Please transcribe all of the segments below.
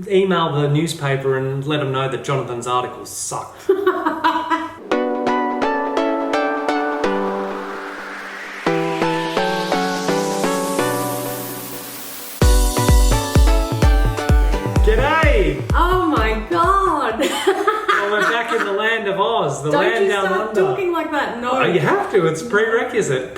email the newspaper and let them know that Jonathan's articles sucked. G'day! Oh my god! Well, we're back in the land of Oz, the land down Don't you under. start talking like that, no. Oh, you have to, it's prerequisite.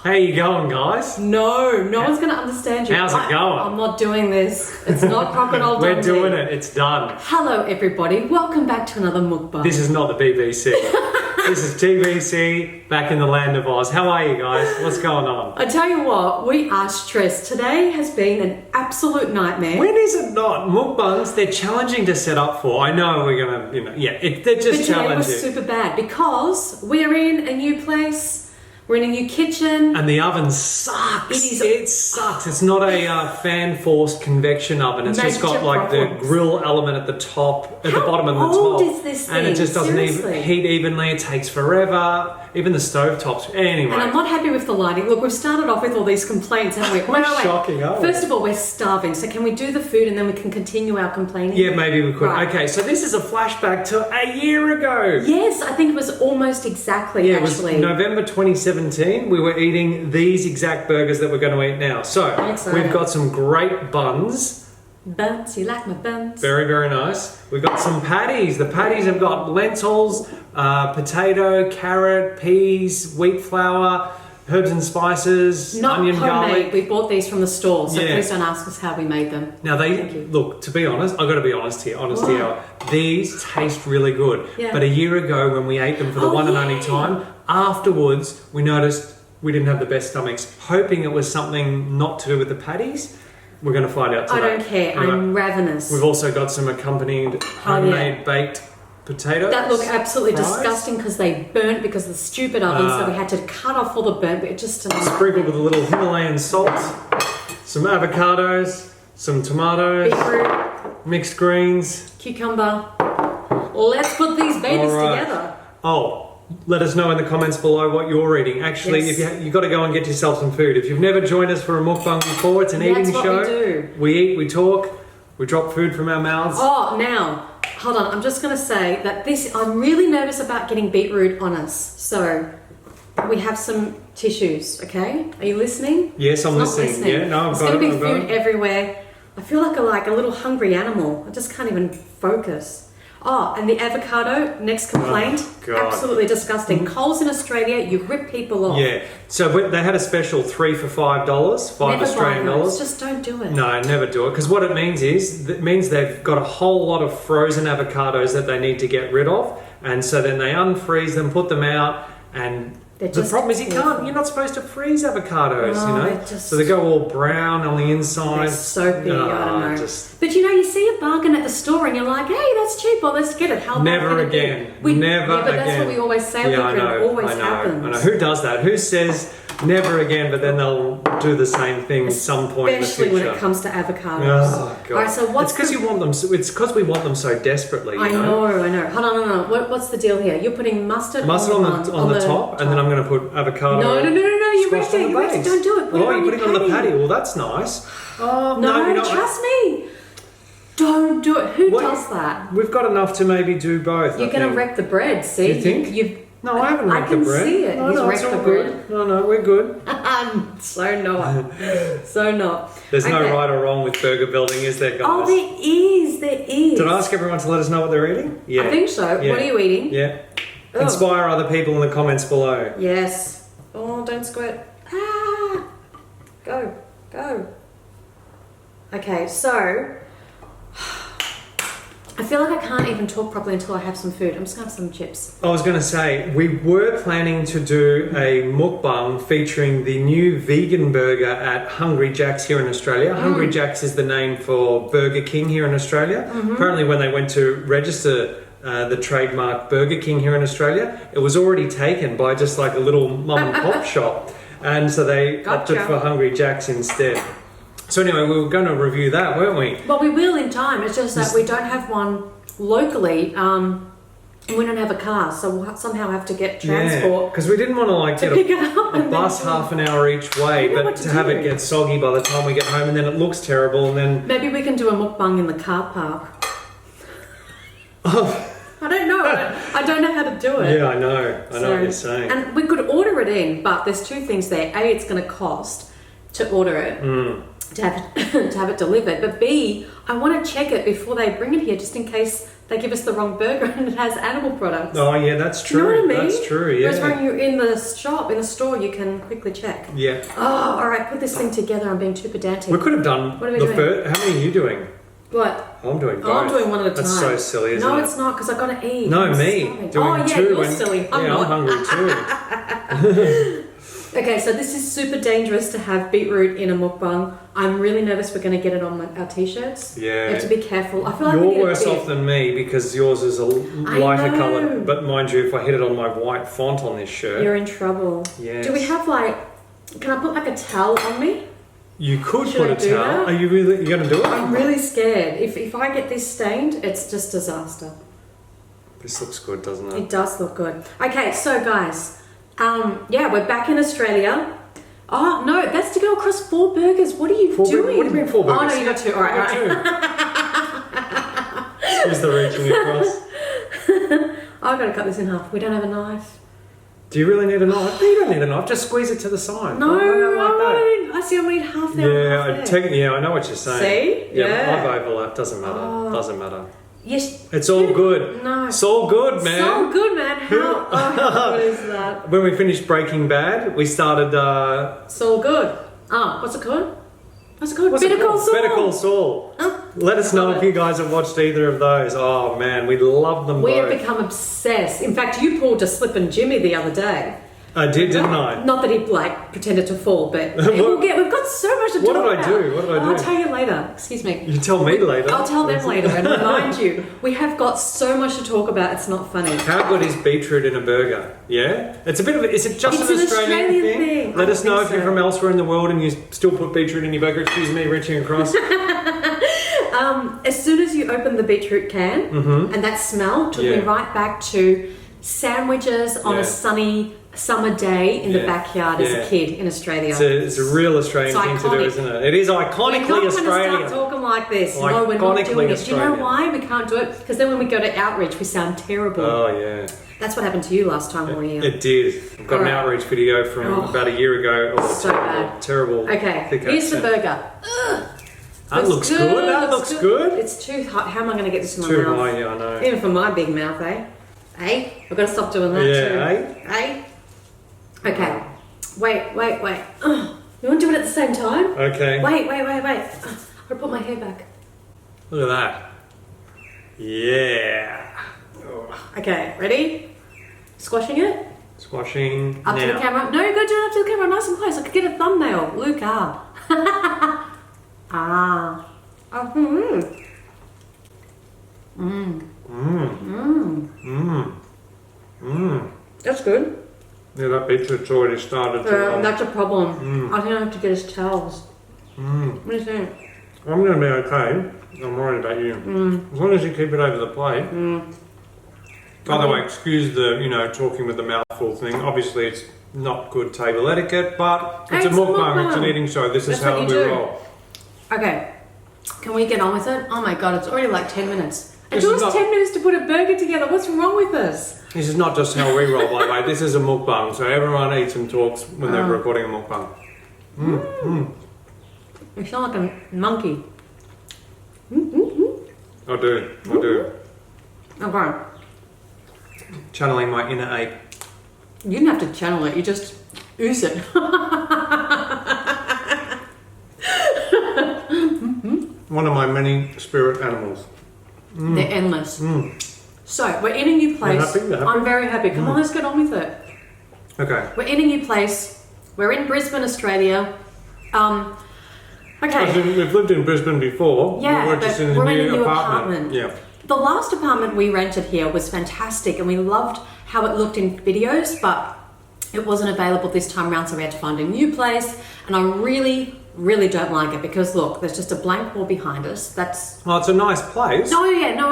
How you going, guys? No one's going to understand you. How's it going? I'm not doing this. It's not Crocodile We're Dundee. doing it, it's done. Hello everybody, welcome back to another Mukbang. This is not the BBC. This is TBC, back in the land of Oz. How are you guys? What's going on? I tell you what, we are stressed. Today has been an absolute nightmare. When is it not? Mukbangs, they're challenging to set up for. I know we're going to, they're just But today challenging. was super bad because we're in a new place. We're in a new kitchen. And the oven sucks. It sucks. It's not a fan-forced convection oven. It's just got like the grill element at the top, at the bottom and the top. How old is this thing? And it just doesn't even Seriously? heat evenly. It takes forever. Even the stove tops. Anyway. And I'm not happy with the lighting. Look, we've started off with all these complaints, haven't we? We're shocking, aren't we? First of all, we're starving. So can we do the food and then we can continue our complaining? Yeah, maybe we could. Right. Okay, so this is a flashback to a year ago. Yes, I think it was almost exactly, Yeah, actually. it was November 2017. We were eating these exact burgers that we're going to eat now. So, Excited. we've got some great buns. Buns, you like my buns? Very, very nice. We've got some patties. The patties have got lentils, potato, carrot, peas, wheat flour, herbs and spices, Not onion, homemade. garlic. We bought these from the store, so Yeah. please don't ask us how we made them. Now Thank you. look, to be honest, I've got to be honest here, these taste really good. Yeah. But a year ago when we ate them for the one and only time, afterwards we noticed we didn't have the best stomachs, hoping it was something not to do with the patties. We're going to find out today. I don't care. Anyway, I'm ravenous. we've also got some accompanied homemade baked potatoes. That look absolutely fries. disgusting because they burnt because of the stupid oven, so we had to cut off all the burnt, but it just didn't. Sprinkled with a little Himalayan salt, some avocados, some tomatoes, Beetroot, mixed greens. cucumber. Let's put these babies together. Oh, let us know in the comments below what you're eating. Actually, Yes. if you've got to go and get yourself some food. If you've never joined us for a mukbang before, it's an That's eating what show. we do. We eat, we talk, we drop food from our mouths. Oh, now, hold on. I'm just going to say that I'm really nervous about getting beetroot on us. So, we have some tissues, okay? Are you listening? Yes, I'm It's not listening. Yeah, no, I've There's got it. going to I've be got food it. everywhere. I feel like a little hungry animal. I just can't even focus. Oh, and the avocado, next complaint. Oh, God. Absolutely disgusting. Coles in Australia, you rip people off. Yeah, so they had a special 3 for $5, five Never Australian buy those. dollars. Just don't do it. No, never do it. Because what it means is, they've got a whole lot of frozen avocados that they need to get rid of. And so then they unfreeze them, put them out, and They're the just problem is awful. you're not supposed to freeze avocados, No, you know? they're just- So they go all brown on the inside. They're soapy, I don't know. Just But you see a bargain at the store and you're like, hey, that's cheap, well, let's get it. How never bad could it be? again. Never yeah, but that's again. what we always say, Yeah, I Luca, know, it always I know. happens. Who does that? Who says never again, but then they'll do the same thing at some point in the Especially future? when it comes to avocados. Oh, God. All right, so what's it's because you want them. It's because we want them so desperately. You I know. Hold on. What's the deal here? You're putting mustard on the top, and then I'm going to put avocado. No, you squashed ripped on it. the You ripped it. base. Don't do it. Put it Oh, on you're your putting it on the patty. patty. Well, that's nice. Oh No, you know, trust me. Don't do it. Who What- does that? We've got enough to maybe do both. You're going to wreck the bread, see? You think? You've No, I haven't wrecked the bread. I can see it. No, He's no, wrecked it's the all bread. good. No, we're good. So not. So not. There's no Okay. right or wrong with burger building, is there, guys? Oh, there is. There is. Did I ask everyone to let us know what they're eating? Yeah. I think so. Yeah. What are you eating? Yeah. Oh. Inspire other people in the comments below. Yes. Oh, don't squirt. Ah. Go. Okay, so I feel like I can't even talk properly until I have some food. I'm just gonna have some chips. I was going to say, we were planning to do a mukbang featuring the new vegan burger at Hungry Jack's here in Australia. Hungry Jack's is the name for Burger King here in Australia. Apparently when they went to register the trademark Burger King here in Australia, it was already taken by just like a little mum and pop shop. And so they opted Gotcha. for Hungry Jack's instead. So anyway, we were going to review that, weren't we? Well, we will in time. It's just that we don't have one locally. And we don't have a car, so we'll somehow have to get transport. Because we didn't want to like get pick it up a and bus then half an hour each way, We know but what to to have do. it get soggy by the time we get home, and then it looks terrible, and then Maybe we can do a mukbang in the car park. oh I don't know. I don't know how to do it. yeah, I know what you're saying. And we could order it in, but there's two things there. A, it's going to cost to order it, to have it delivered. But B, I want to check it before they bring it here, just in case they give us the wrong burger and it has animal products. Oh yeah, that's true. You know what I mean? That's true. Yeah. Whereas when you're in the shop, in the store, you can quickly check. Yeah. Oh, all right. Put this thing together. I'm being too pedantic. We could have done What are we the doing? first. How many are you doing? What? I'm doing both. Oh, I'm doing one at a time. That's so silly, isn't No, it? it's not, because I got to eat. No, I'm me starving. doing oh, yeah, two. you're and, silly. I'm yeah, not. I'm hungry too. Okay, so this is super dangerous to have beetroot in a mukbang. I'm really nervous we're going to get it on our t-shirts. Yeah. We have to be careful. I feel like we You're need worse a bit. off than me because yours is a lighter know. colour. But mind you, if I hit it on my white font on this shirt, You're in trouble. Yes. Do we have can I put like a towel on me? you could Should put I a do towel. that? Are you really? You gonna do it? I'm really scared. If I get this stained, it's just disaster. This looks good, doesn't it? It does look good. Okay, so guys, yeah, we're back in Australia. Oh no, that's to go across 4 burgers. What are you doing? What do you mean 4 burgers? Oh no, you got 2. All right, all right. Excuse the reaching across. I've got to cut this in half. We don't have a knife. Do you really need a knife? No, you don't need a knife. Just squeeze it to the side. No, Like that. I see. I need half there. Yeah, half there. yeah, I know what you're saying. See? Yeah, Yeah. but I've overlapped. Doesn't matter. Oh. Doesn't matter. Yes. It's all good. No. It's all good, man. So good, man. How good is that? When we finished Breaking Bad, we started. So good. What's it called? What's it called? What's it Better Call called? Saul. Better Call Saul. Let us know if you guys have watched either of those. Oh man, we love them We both. have become obsessed. In fact, you pulled a slip and Jimmy the other day. I did, didn't I? Not that he pretended to fall, but we've got so much to What talk did I about. do? What did I do? I'll tell you later. Excuse me. You tell me later. I'll tell them later and remind you. We have got so much to talk about. It's not funny. How good is beetroot in a burger? Yeah? It's a bit of a, is it just It's an an Australian Australian thing? thing. Let I us know think if you're so. from elsewhere in the world and you still put beetroot in your burger. Excuse me, reaching across. As soon as you open the beetroot can, and that smell took me Yeah. right back to sandwiches on Yeah. a sunny summer day in the Yeah. backyard as Yeah. a kid in Australia. It's a real Australian It's thing to do, iconic. isn't it? It is We're iconically not Australian. going to start talking like this. No, we're not Iconically doing it. Do you know Australian. why we can't do it? Because then when we go to outreach, we sound terrible. Oh, yeah. That's what happened to you last time we were here. It did. I've got an Alright. outreach video from Oh. about a year ago. Oh, So bad. Terrible. Okay, thick here's the accent. burger. That looks good. That looks good. It's too hot. How am I going to get this in my Too mouth? high, yeah, I know. Even for my big mouth, eh? Eh? I've got to stop doing that Yeah, too. Eh? Okay. Wait. Ugh. You want to do it at the same time? Okay. Wait. Ugh. I'll put my hair back. Look at that. Yeah. Okay, ready? Squashing it? Squashing Up now. to the camera. No, you got to do it up to the camera, nice and close. I could get a thumbnail. Luca. Ah. Oh, That's good. Yeah, that beetroot's already started to... That's a problem. I think I have to get his towels. What do you think? I'm going to be okay. I'm worried about you. As long as you keep it over the plate. By the way, excuse the, talking with the mouth full thing. Obviously, it's not good table etiquette, but it's a mukbang. It's an eating show. This is That's how what we you do. roll. Okay. Can we get on with it? Oh my god, it's already like 10 minutes. It This took is us not- 10 minutes to put a burger together. What's wrong with us? This is not just how we roll, by the way. This is a mukbang, so everyone eats and talks when they're recording a mukbang. You sound like a monkey. I do. Okay. Channeling my inner ape. You didn't have to channel it, you just ooze it. One of my many spirit animals. They're endless. So, we're in a new place. happy? You're happy? I'm very happy. Come on, let's get on with it. Okay. We're in a new place. We're in Brisbane, Australia. Okay. We've lived in Brisbane before. Yeah, we're but just in we're a in new a new apartment. apartment. Yeah. The last apartment we rented here was fantastic and we loved how it looked in videos, but it wasn't available this time around, so we had to find a new place. And I really don't like it because look, there's just a blank wall behind us. That's Well, it's a nice place. no,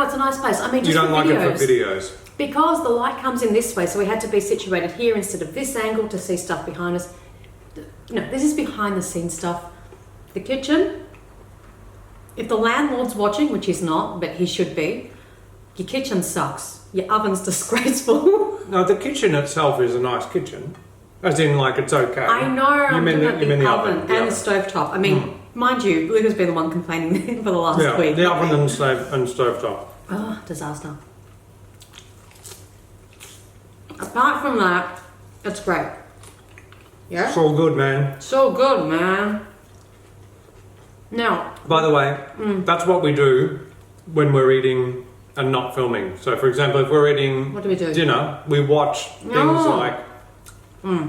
it's a nice place. I mean, just You don't for like videos. it for videos. because the light comes in this way, so we had to be situated here instead of this angle to see stuff behind us. No, this is behind the scenes stuff. The kitchen, if the landlord's watching, which he's not, but he should be, your kitchen sucks. Your oven's disgraceful. No, the kitchen itself is a nice kitchen. As in, like, it's okay. I know. You mean the oven and the stovetop. I mean, mind you, Luca's been the one complaining for the last week. The oven and stovetop. Oh, disaster. Apart from that, it's great. Yeah? It's all good, man. So good, man. Now, by the way, that's what we do when we're eating and not filming. So, for example, if we're eating what do we do? dinner, we watch things like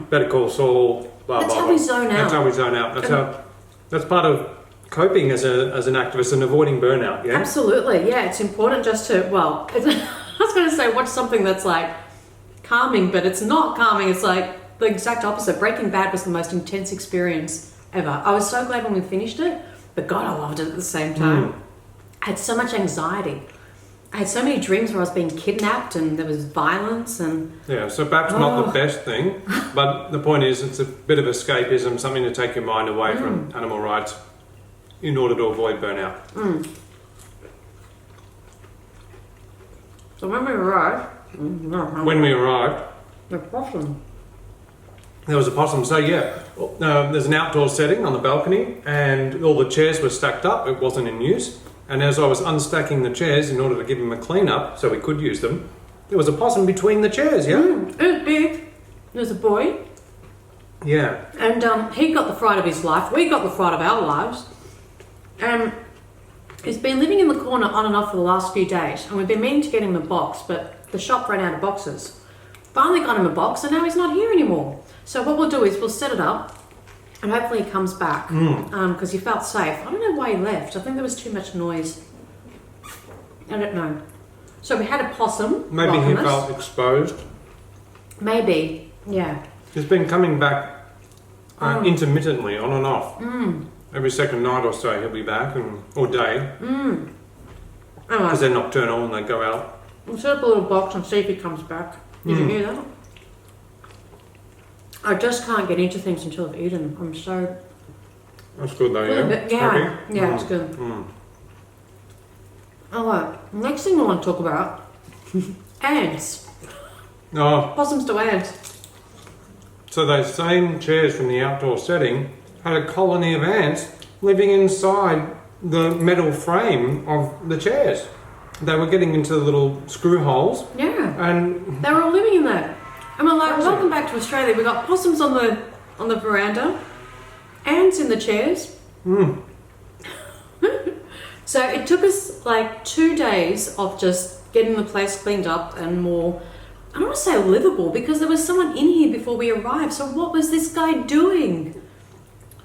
Better Call Saul, blah, that's blah, how blah. we zone out. That's how we zone out. That's part of coping as an activist and avoiding burnout, yeah? Absolutely, yeah. It's important just to, I was going to say watch something that's like calming, but it's not calming. It's like the exact opposite. Breaking Bad was the most intense experience ever. I was so glad when we finished it, but God, I loved it at the same time. I had so much anxiety. I had so many dreams where I was being kidnapped and there was violence and... Yeah, so perhaps not the best thing, but the point is it's a bit of escapism, something to take your mind away from animal rights in order to avoid burnout. So when we arrived... The possum. There was a possum. So yeah, there's an outdoor setting on the balcony and all the chairs were stacked up. It wasn't in use. And as I was unstacking the chairs in order to give them a clean up so we could use them, there was a possum between the chairs, yeah? It was big. There's a boy. Yeah. And he got the fright of his life. We got the fright of our lives. And he's been living in the corner on and off for the last few days. And we've been meaning to get him a box, but the shop ran out of boxes. Finally got him a box and now he's not here anymore. So what we'll do is we'll set it up and hopefully he comes back because he felt safe. I don't know why he left. I think there was too much noise. I don't know. So we had a possum. Maybe he felt exposed. Maybe, yeah. He's been coming back intermittently, on and off. Every second night or so he'll be back, or day. Because they're nocturnal and they go out. We'll set up a little box and see if he comes back. Did you hear that? I just can't get into things until I've eaten. I'm so... That's good though, yeah? Yeah, it's good. Alright, next thing I want to talk about, ants. Oh. Possums to ants. So those same chairs from the outdoor setting had a colony of ants living inside the metal frame of the chairs. They were getting into the little screw holes. Yeah. And they were all living in there. And we're like, welcome back to Australia. We've got possums on the veranda, ants in the chairs. So it took us like 2 days of just getting the place cleaned up and more, I don't want to say livable, because there was someone in here before we arrived. So what was this guy doing?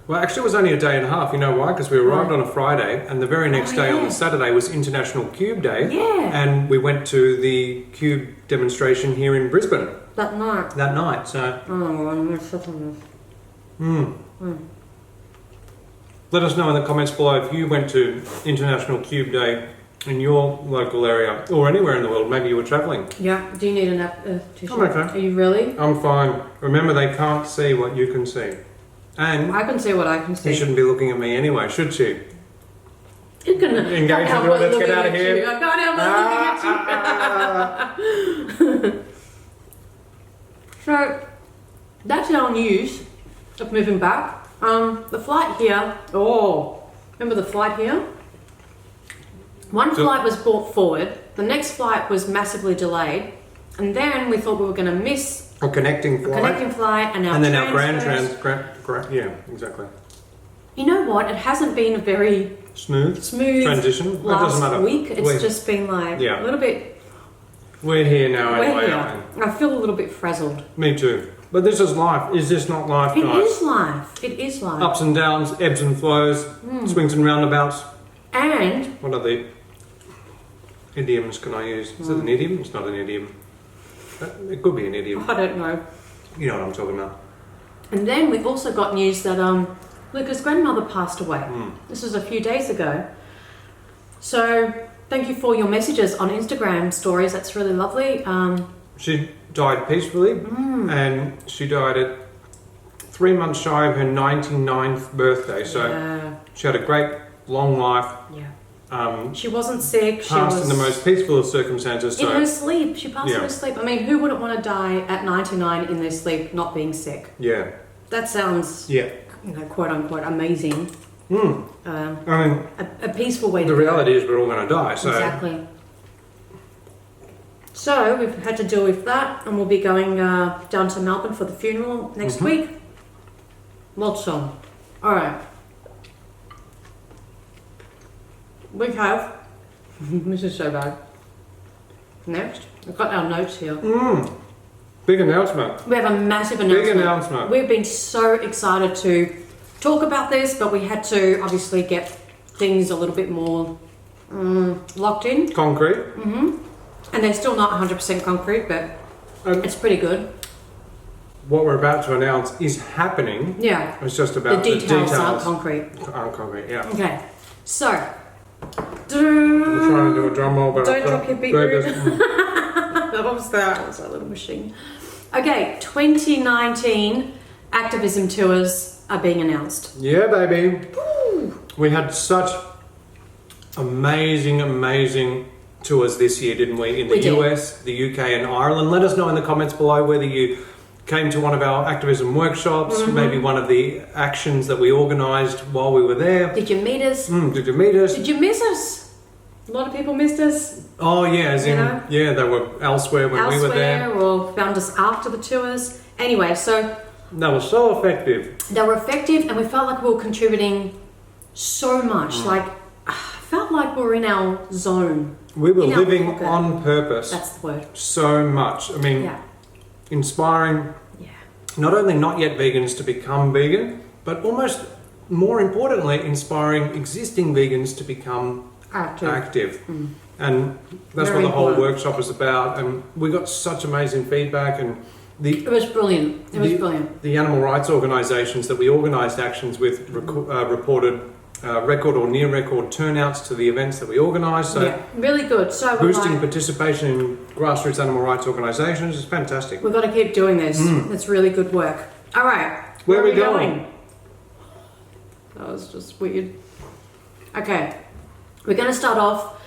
Well, actually it was only a day and a half. You know why? Because we arrived on a Friday and the very next day on the Saturday was International Cube Day. Yeah. And we went to the Cube demonstration here in Brisbane. That night, so... Oh, I missed out on this. Let us know in the comments below if you went to International Cube Day in your local area or anywhere in the world. Maybe you were travelling. Yeah. Do you need a tissue? I'm okay. Are you really? I'm fine. Remember, they can't see what you can see. And I can see what I can see. she shouldn't be looking at me anyway, should she? You can engage with her. Let's get out of here. I can't help but looking at you. So that's our news of moving back. The flight here. Oh, remember the flight here? One flight was brought forward. The next flight was massively delayed, and then we thought we were going to miss a connecting flight, and then our grand yeah, exactly. You know what? It hasn't been a very smooth transition. Last week, it's just been like a little bit. We're here now. We're here. I feel a little bit frazzled. Me too. But this is life. Is this not life, guys? It is life. It is life. Ups and downs, ebbs and flows, swings and roundabouts. And what other idioms can I use? Is it an idiom? It's not an idiom. It could be an idiom. I don't know. You know what I'm talking about. And then we've also got news that Luca's grandmother passed away. This was a few days ago. So thank you for your messages on Instagram stories. That's really lovely. She died peacefully, and she died at 3 months shy of her 99th birthday. So she had a great long life. Yeah. She wasn't sick. She passed was in the most peaceful of circumstances. in So her sleep. She passed in her sleep. I mean, who wouldn't want to die at 99 in their sleep, not being sick? yeah, That sounds, quote unquote, amazing. I mean, A peaceful way to the go. reality is we're all going to die. So Exactly. So we've had to deal with that, and we'll be going down to Melbourne for the funeral next week. Lots on. All right. We have. This is so bad. Next, we've got our notes here. big announcement. We have a massive announcement. Big announcement. We've been so excited to talk about this, but we had to obviously get things a little bit more locked in. Concrete. And they're still not 100% concrete, but it's pretty good. What we're about to announce is happening. Yeah. It's just about The details are concrete. Concrete, yeah. Okay. So. I'm trying to do a drum roll, but Don't drop your beetroot. What was that? That was a little machine. Okay, 2019 activism tours are being announced. Yeah, baby. Woo. We had such amazing tours this year, didn't we? In the US, the UK and Ireland. Let us know in the comments below whether you came to one of our activism workshops, maybe one of the actions that we organised while we were there. Did you meet us? Did you meet us? Did you miss us? A lot of people missed us. Oh yeah, as in, yeah, they were elsewhere when we were there. Or found us after the tours. Anyway, so they were so effective. They were effective, and we felt like we were contributing so much. Like, I felt like we were in our zone. We were living on purpose. That's the word. So much. I mean, inspiring not only not yet vegans to become vegan, but almost more importantly, inspiring existing vegans to become active. And that's what the whole workshop was about. And we got such amazing feedback, and it was brilliant. It was brilliant. The animal rights organisations that we organised actions with reported record or near record turnouts to the events that we organised. So really good. So boosting participation in grassroots animal rights organisations is fantastic. We've got to keep doing this. It's really good work. All right. Where are we going? That was just weird. Okay. We're going to start off.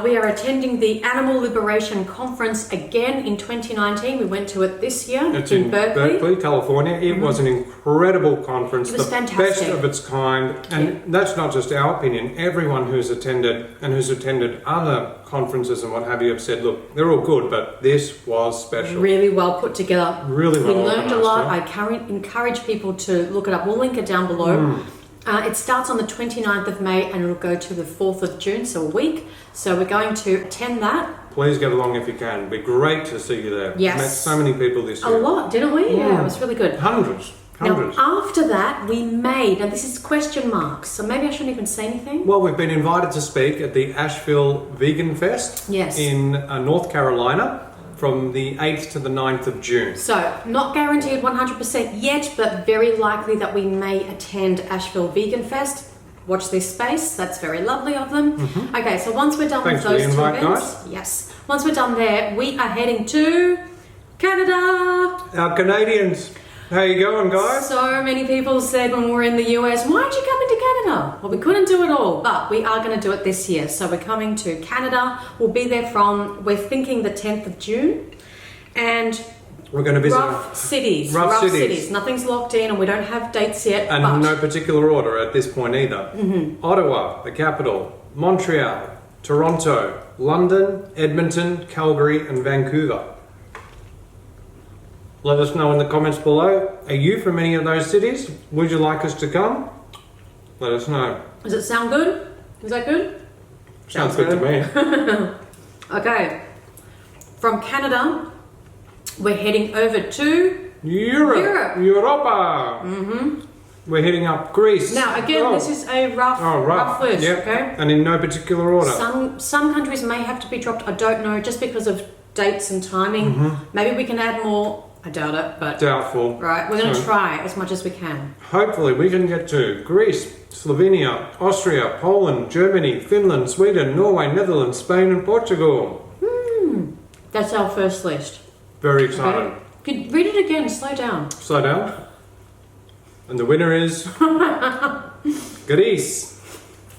We are attending the Animal Liberation Conference again in 2019. We went to it this year. It's in Berkeley, California. It was an incredible conference. It was fantastic. Best of its kind. And that's not just our opinion. Everyone who's attended and who's attended other conferences and what have you have said, look, they're all good, but this was special. Really well put together. Really well We learned a lot. organised, I encourage people to look it up. We'll link it down below. It starts on the 29th of May and it'll go to the 4th of June, so a week. So we're going to attend that. Please get along if you can. It'd be great to see you there. Yes. We met so many people this year. A lot, didn't we? Yeah, it was really good. Hundreds. Now, after that, we made, now this is question marks, so maybe I shouldn't even say anything. Well, we've been invited to speak at the Asheville Vegan Fest in North Carolina from the 8th to the 9th of June. So, not guaranteed 100% yet, but very likely that we may attend Asheville Vegan Fest. Watch this space, that's very lovely of them. Okay, so once we're done with those two events, once we're done there, we are heading to Canada. Our Canadians. How you going, guys? So many people said when we were in the US, why aren't you coming to Canada? Well, we couldn't do it all, but we are going to do it this year. So we're coming to Canada. We'll be there we're thinking the 10th of June. And we're going to visit rough cities. Nothing's locked in and we don't have dates yet. And no particular order at this point either. Ottawa, the capital, Montreal, Toronto, London, Edmonton, Calgary and Vancouver. Let us know in the comments below. Are you from any of those cities? Would you like us to come? Let us know. Does it sound good? Is that good? Sounds good to me. Okay. From Canada, we're heading over to Europa. We're heading up Greece. Now, again, this is a rough list, okay? And in no particular order. Some countries may have to be dropped, I don't know, just because of dates and timing. Maybe we can add more I doubt it, but Doubtful. right, we're going to So- try as much as we can. Hopefully we can get to Greece, Slovenia, Austria, Poland, Germany, Finland, Sweden, Norway, Netherlands, Spain and Portugal. That's our first list. Very exciting. Okay. Could read it again, slow down. Slow down. And the winner is Greece,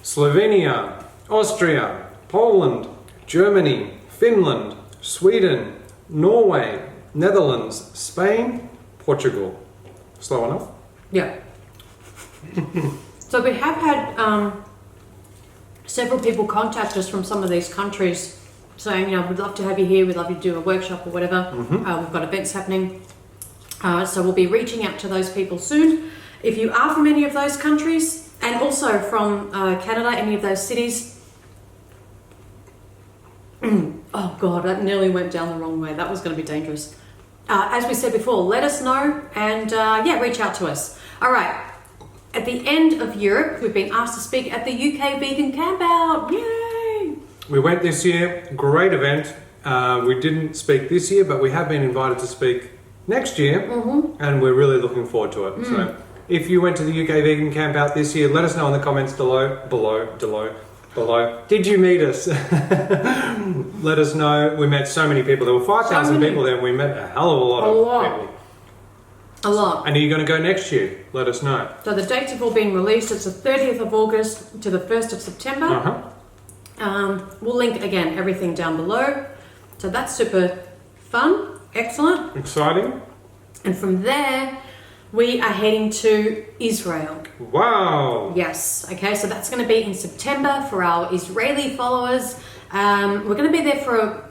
Slovenia, Austria, Poland, Germany, Finland, Sweden, Norway, Netherlands, Spain, Portugal. Slow enough? Yeah. So we have had several people contact us from some of these countries saying, you know, we'd love to have you here, we'd love you to do a workshop or whatever. We've got events happening. So we'll be reaching out to those people soon. If you are from any of those countries, and also from Canada, any of those cities. Oh God, that nearly went down the wrong way. That was going to be dangerous. As we said before, let us know and reach out to us. All right. At the end of Europe, we've been asked to speak at the UK Vegan Campout. Yay! We went this year, great event. We didn't speak this year, but we have been invited to speak next year, and we're really looking forward to it. So if you went to the UK Vegan Campout this year, let us know in the comments below. Did you meet us? Let us know. We met so many people. There were 5,000 people there, and we met a hell of a lot of people. A lot. And are you going to go next year? Let us know. So the dates have all been released. It's the 30th of August to the 1st of September. We'll link, again, everything down below. So that's super fun. Excellent. Exciting. And from there, we are heading to Israel. Wow. Yes. Okay, so that's going to be in September for our Israeli followers. We're going to be there for a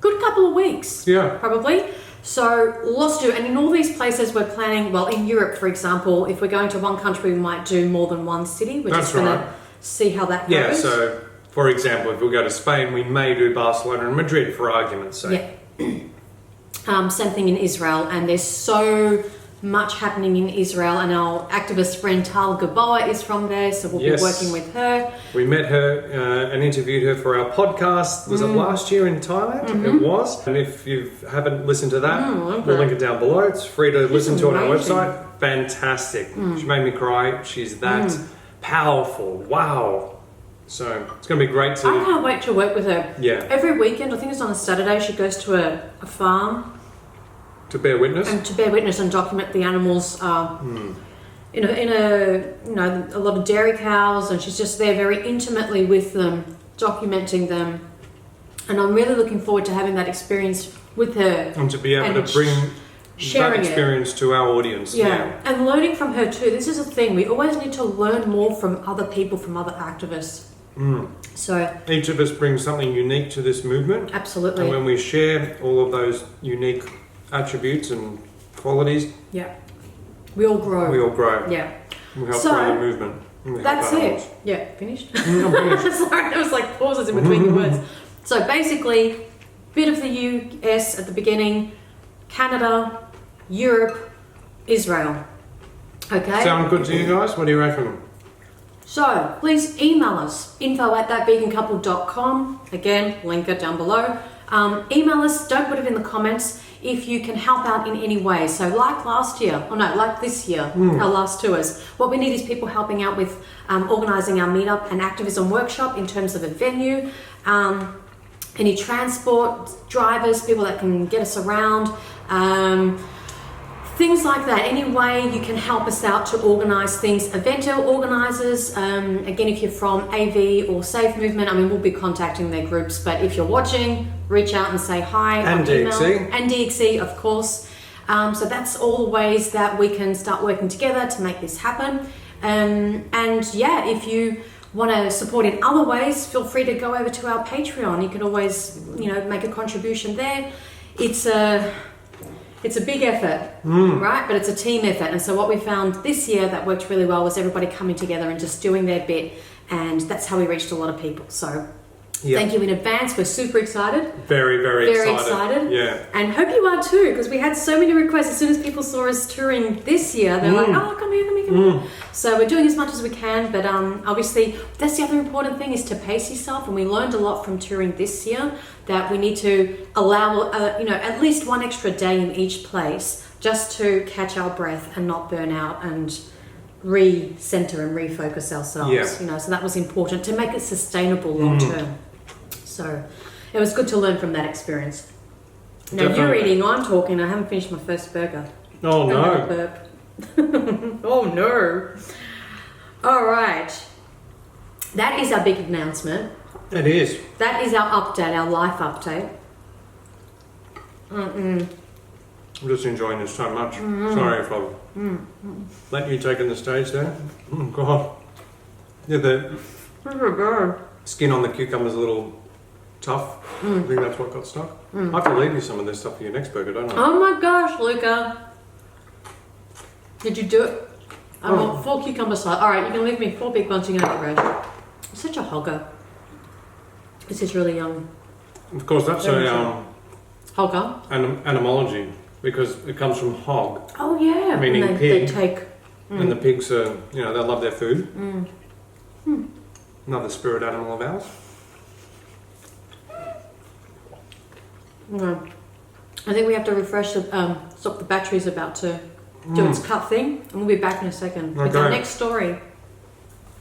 good couple of weeks. Yeah. Probably. So lots to do. And in all these places we're planning, well, in Europe, for example, if we're going to one country, we might do more than one city. We're just going to see how that goes. Yeah, so for example, if we go to Spain, we may do Barcelona and Madrid for argument's sake. Yeah. Same thing in Israel. And there's so much happening in Israel. And our activist friend Tal Gilboa is from there, so we'll be working with her. We met her and interviewed her for our podcast. Was it last year in Thailand? It was. And if you haven't listened to that, we'll link it down below. It's free to listen to on our website. Fantastic. She made me cry. She's that powerful. Wow. So it's going to be great to... I can't wait to work with her. Yeah. Every weekend, I think it's on a Saturday, she goes to a farm. To bear witness? And to bear witness and document the animals. In a lot of dairy cows, and she's just there very intimately with them, documenting them. And I'm really looking forward to having that experience with her. And to be able to bring that experience to our audience. Yeah, and learning from her too. This is a thing. We always need to learn more from other people, from other activists. So each of us brings something unique to this movement. Absolutely. And when we share all of those unique attributes and qualities, we all grow. We all grow. Yeah. We help grow the movement. That's it. Yeah, finished? Sorry, there was like pauses in between your words. So basically, bit of the US at the beginning, Canada, Europe, Israel. Okay? Sound good to you guys? What do you reckon? So, please email us, info@thatvegancouple.com. Again, link it down below. Email us, don't put it in the comments if you can help out in any way. So like this year, our last tours, what we need is people helping out with organising our meetup and activism workshop in terms of a venue, any transport, drivers, people that can get us around, things like that. Any way you can help us out to organise things. Event organisers, again, if you're from AV or Safe Movement, I mean, we'll be contacting their groups, but if you're watching, reach out and say hi. And DXE. And DXE, of course. So that's all the ways that we can start working together to make this happen. If you want to support in other ways, feel free to go over to our Patreon. You can always, make a contribution there. It's a big effort, right? But it's a team effort. And so what we found this year that worked really well was everybody coming together and just doing their bit. And that's how we reached a lot of people. So Yeah. Thank you in advance. We're super excited. Very, very excited. Yeah. And hope you are too, because we had so many requests. As soon as people saw us touring this year, they're like, oh, come here. So we're doing as much as we can, but obviously that's the other important thing, is to pace yourself. And we learned a lot from touring this year, that we need to allow, at least one extra day in each place, just to catch our breath and not burn out and re-center and refocus ourselves. Yeah. So that was important to make it sustainable long term. So it was good to learn from that experience. Now you're eating, I'm talking. I haven't finished my first burger. Oh no. Burp. Oh no. All right. That is our big announcement. It is. That is our update, our life update. I'm just enjoying this so much. Sorry if I've let you take in the stage there. Oh God. Yeah, the skin on the cucumber's a little tough. I think that's what got stuck. I have to leave you some of this stuff for your next burger, don't I? Oh my gosh, Luca. Did you do it? I want 4 cucumber slices. All right, you can leave me 4 big ones. You're going to get red. You're such a hogger. This is really young. Of course, that's Hogger? an etymology, because it comes from hog, Oh yeah. Meaning and pig. They take. and the pigs are, they love their food. Another spirit animal of ours. No. I think we have to refresh the stop. The battery's about to do its cut thing, and we'll be back in a second. It's our Okay. next story.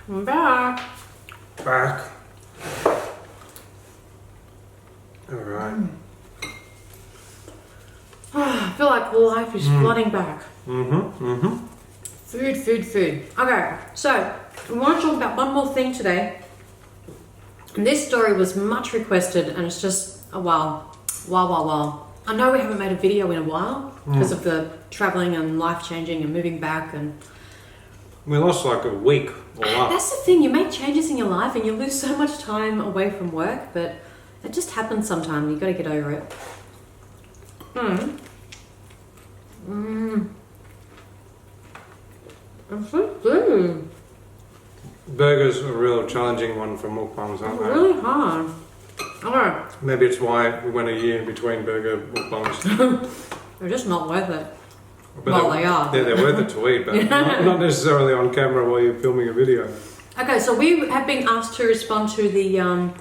I'm back. Back. All right. I feel like life is flooding back. Food. Okay, so we want to talk about one more thing today. And this story was much requested, and it's just a wow. I know we haven't made a video in a while because of the traveling and life changing and moving back, and We lost like a week or up. that's the thing. You make changes in your life and you lose so much time away from work, but it just happens sometimes. You got to get over it. It's so good. Burgers are a real challenging one for mukbangs, aren't they? Really hard. Okay. Maybe it's why we went a year in between burger mukbangs. They're just not worth it. But Well, they are. They're worth it to eat, but not necessarily on camera while you're filming a video. Okay, so we have been asked to respond to the, oh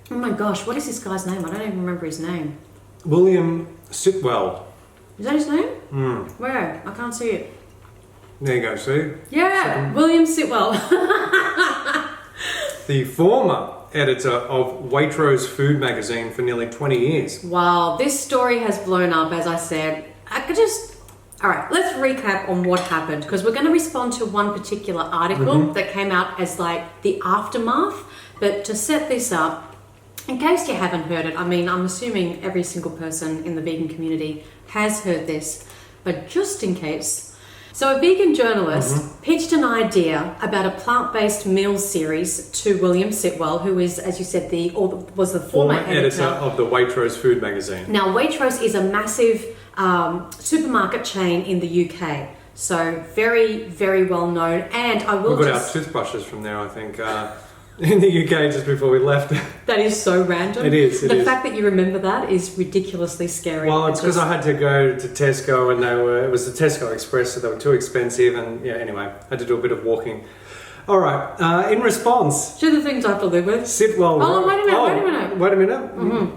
my gosh, what is this guy's name? I don't even remember his name. William Sitwell. Is that his name? Where? I can't see it. There you go, see? Yeah, William Sitwell. The former editor of Waitrose food magazine for nearly 20 years. Wow, this story has blown up, as I said. All right, let's recap on what happened, because we're going to respond to one particular article that came out as like the aftermath. But to set this up, in case you haven't heard it, I mean, I'm assuming every single person in the vegan community has heard this, but just in case. So a vegan journalist pitched an idea about a plant-based meals series to William Sitwell, who is, as you said, was the former editor of the Waitrose food magazine. Now, Waitrose is a massive supermarket chain in the UK, so very, very well known. And I will We got our toothbrushes from there, I think, in the UK just before we left. That is so random. It is. The fact that you remember that is ridiculously scary. Well, it's because I had to go to Tesco, and it was the Tesco Express, so they were too expensive. And anyway, I had to do a bit of walking. All right. In response, to the things I have to live with. Sitwell. Oh, wait a minute. Wait a minute.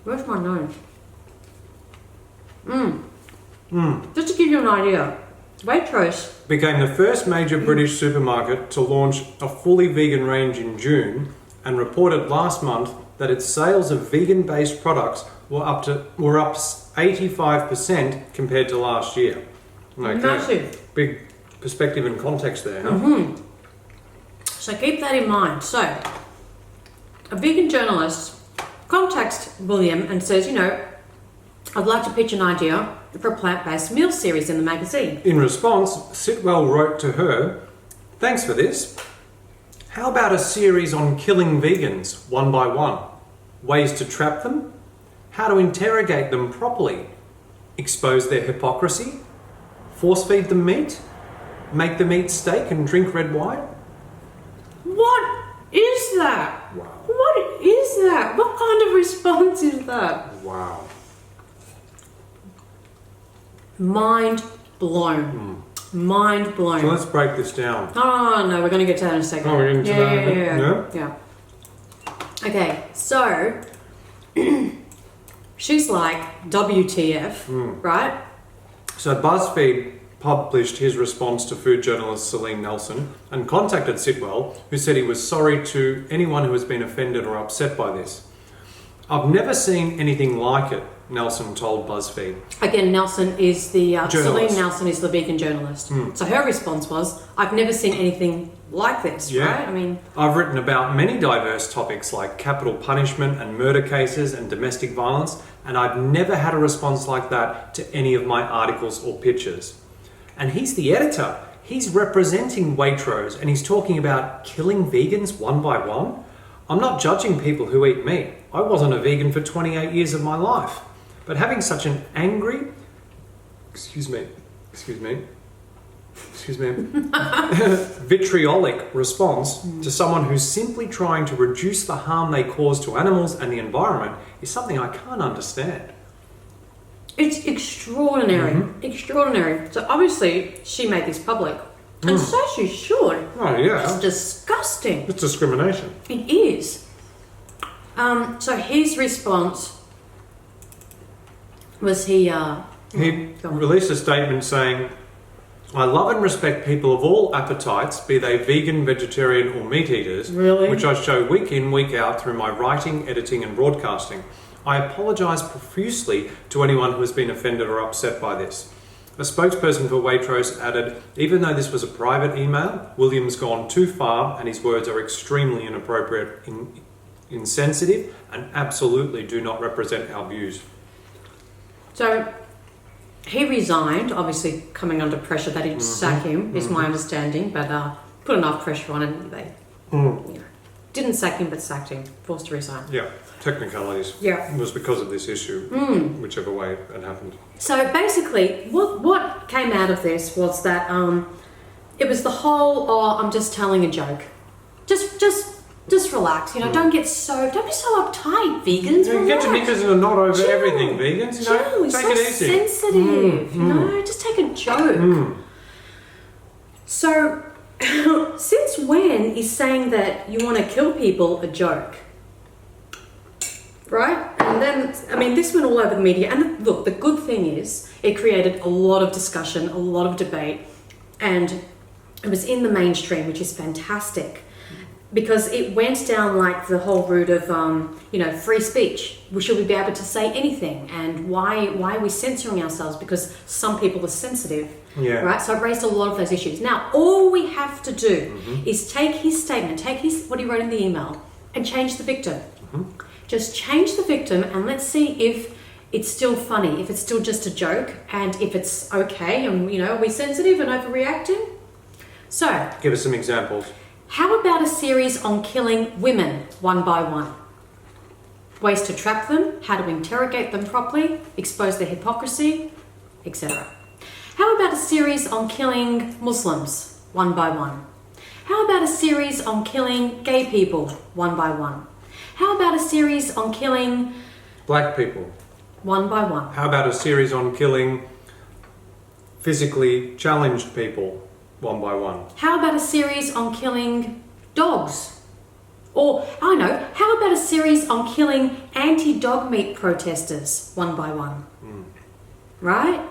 Where's my nose? Just to give you an idea, Waitrose became the first major British supermarket to launch a fully vegan range in June, and reported last month that its sales of vegan-based products were up 85% compared to last year. Okay. Massive. Big perspective and context there, huh? So keep that in mind. So, a vegan journalist contacts William and says, I'd like to pitch an idea for a plant-based meal series in the magazine. In response, Sitwell wrote to her, "Thanks for this. How about a series on killing vegans one by one? Ways to trap them? How to interrogate them properly? Expose their hypocrisy? Force feed them meat? Make them eat steak and drink red wine?" What is that? Wow. What Mind blown. Mind blown. So let's break this down. Oh, no, we're going to get to that in a second. Oh, we're into that. Yeah. Okay, so she's like, WTF, right? So BuzzFeed published his response to food journalist Celine Nelson and contacted Sitwell, who said he was sorry to anyone who has been offended or upset by this. I've never seen anything like it, Nelson told BuzzFeed. Again, Nelson is the Journalist. Celine Nelson is the vegan journalist. So her response was, "I've never seen anything like this." Yeah. Right? I mean, I've written about many diverse topics like capital punishment and murder cases and domestic violence, and I've never had a response like that to any of my articles or pictures. And he's the editor. He's representing Waitrose, and he's talking about killing vegans one by one. I'm not judging people who eat meat. I wasn't a vegan for 28 years of my life. But having such an angry, vitriolic response to someone who's simply trying to reduce the harm they cause to animals and the environment is something I can't understand. it's extraordinary. Extraordinary. So obviously she made this public. And so she should. Oh, yeah. It's disgusting. It's discrimination. It is. So his response was He released a statement saying, I love and respect people of all appetites, be they vegan, vegetarian or meat eaters, Really? which I show week in, week out through my writing, editing and broadcasting. I apologise profusely to anyone who has been offended or upset by this. A spokesperson for Waitrose added, even though this was a private email, William's gone too far and his words are extremely inappropriate, insensitive and absolutely do not represent our views. So he resigned, obviously coming under pressure. They didn't sack him, is my understanding, but put enough pressure on and they didn't sack him but sacked him, forced to resign. Yeah, technicalities. Yeah. It was because of this issue, whichever way it happened. So basically, what came out of this was that it was the whole, I'm just telling a joke. Just relax, don't be so uptight, vegans. You get your knickers in a knot over everything, vegans. Take so it easy. Sensitive, just take a joke. So, since when is saying that you want to kill people a joke? Right? And then, this went all over the media. And look, the good thing is it created a lot of discussion, a lot of debate, and it was in the mainstream, which is fantastic. Because it went down like the whole route of, free speech. Should we be able to say anything? And why are we censoring ourselves? Because some people are sensitive, right? So it raised a lot of those issues. Now, all we have to do is take his statement, what he wrote in the email, and change the victim. Just change the victim, and let's see if it's still funny, if it's still just a joke, and if it's okay, and, are we sensitive and overreacting? So, give us some examples. How about a series on killing women one by one? Ways to trap them, how to interrogate them properly, expose their hypocrisy, etc. How about a series on killing Muslims one by one? How about a series on killing gay people one by one? How about a series on killing black people one by one? How about a series on killing physically challenged people one by one? How about a series on killing dogs? Or, how about a series on killing anti-dog meat protesters one by one? Right?